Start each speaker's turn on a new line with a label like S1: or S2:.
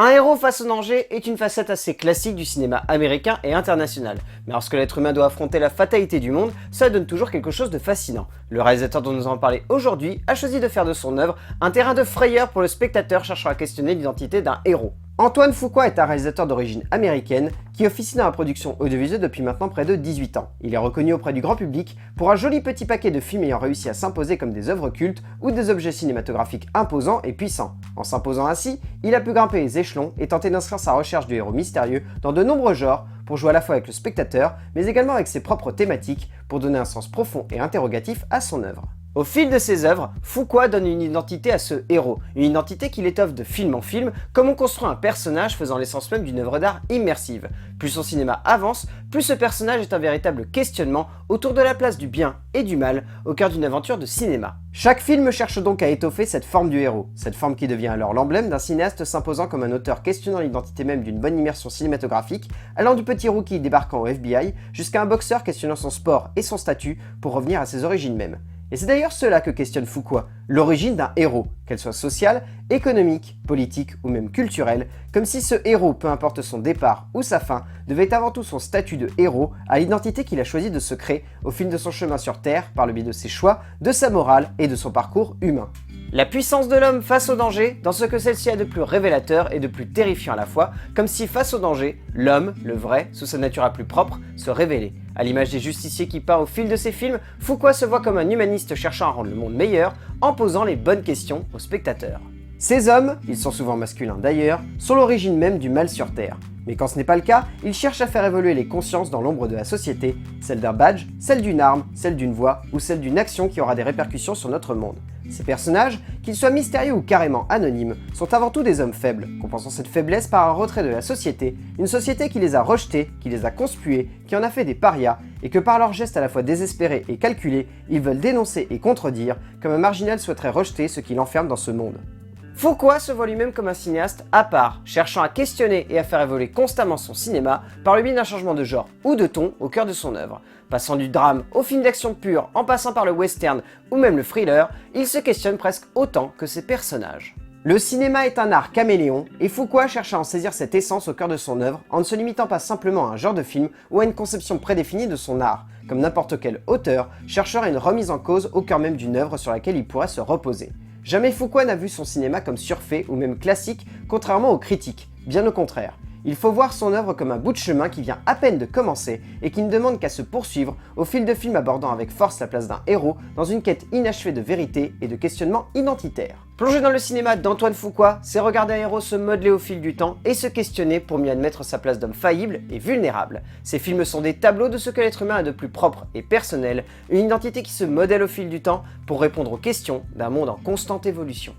S1: Un héros face au danger est une facette assez classique du cinéma américain et international, mais lorsque l'être humain doit affronter la fatalité du monde, ça donne toujours quelque chose de fascinant. Le réalisateur dont nous allons parler aujourd'hui a choisi de faire de son œuvre un terrain de frayeur pour le spectateur cherchant à questionner l'identité d'un héros. Antoine Fuqua est un réalisateur d'origine américaine qui officie dans la production audiovisuelle depuis maintenant près de 18 ans. Il est reconnu auprès du grand public pour un joli petit paquet de films ayant réussi à s'imposer comme des œuvres cultes ou des objets cinématographiques imposants et puissants. En s'imposant ainsi, il a pu grimper les échelons et tenter d'inscrire sa recherche du héros mystérieux dans de nombreux genres pour jouer à la fois avec le spectateur, mais également avec ses propres thématiques pour donner un sens profond et interrogatif à son œuvre. Au fil de ses œuvres, Fuqua donne une identité à ce héros, une identité qu'il étoffe de film en film, comme on construit un personnage faisant l'essence même d'une œuvre d'art immersive. Plus son cinéma avance, plus ce personnage est un véritable questionnement autour de la place du bien et du mal au cœur d'une aventure de cinéma. Chaque film cherche donc à étoffer cette forme du héros, cette forme qui devient alors l'emblème d'un cinéaste s'imposant comme un auteur questionnant l'identité même d'une bonne immersion cinématographique, allant du petit rookie débarquant au FBI jusqu'à un boxeur questionnant son sport et son statut pour revenir à ses origines mêmes. Et c'est d'ailleurs cela que questionne Fuqua, l'origine d'un héros, qu'elle soit sociale, économique, politique ou même culturelle, comme si ce héros, peu importe son départ ou sa fin, devait avant tout son statut de héros à l'identité qu'il a choisi de se créer au fil de son chemin sur Terre par le biais de ses choix, de sa morale et de son parcours humain. La puissance de l'homme face au danger, dans ce que celle-ci a de plus révélateur et de plus terrifiant à la fois, comme si face au danger, l'homme, le vrai, sous sa nature la plus propre, se révélait. À l'image des justiciers qui peint au fil de ses films, Fuqua se voit comme un humaniste cherchant à rendre le monde meilleur en posant les bonnes questions aux spectateurs. Ces hommes, ils sont souvent masculins d'ailleurs, sont l'origine même du mal sur Terre. Mais quand ce n'est pas le cas, ils cherchent à faire évoluer les consciences dans l'ombre de la société, celle d'un badge, celle d'une arme, celle d'une voix ou celle d'une action qui aura des répercussions sur notre monde. Ces personnages, qu'ils soient mystérieux ou carrément anonymes, sont avant tout des hommes faibles, compensant cette faiblesse par un retrait de la société, une société qui les a rejetés, qui les a conspués, qui en a fait des parias, et que par leurs gestes à la fois désespérés et calculés, ils veulent dénoncer et contredire, comme un marginal souhaiterait rejeter ce qui l'enferme dans ce monde. Fuqua se voit lui-même comme un cinéaste à part, cherchant à questionner et à faire évoluer constamment son cinéma par le biais d'un changement de genre ou de ton au cœur de son œuvre. Passant du drame au film d'action pur, en passant par le western ou même le thriller, il se questionne presque autant que ses personnages. Le cinéma est un art caméléon, et Fuqua cherche à en saisir cette essence au cœur de son œuvre en ne se limitant pas simplement à un genre de film ou à une conception prédéfinie de son art, comme n'importe quel auteur chercherait une remise en cause au cœur même d'une œuvre sur laquelle il pourrait se reposer. Jamais Fuqua n'a vu son cinéma comme surfait ou même classique, contrairement aux critiques, bien au contraire. Il faut voir son œuvre comme un bout de chemin qui vient à peine de commencer et qui ne demande qu'à se poursuivre au fil de films abordant avec force la place d'un héros dans une quête inachevée de vérité et de questionnement identitaire. Plonger dans le cinéma d'Antoine Fuqua, c'est regarder un héros se modeler au fil du temps et se questionner pour mieux admettre sa place d'homme faillible et vulnérable. Ces films sont des tableaux de ce que l'être humain a de plus propre et personnel, une identité qui se modèle au fil du temps pour répondre aux questions d'un monde en constante évolution.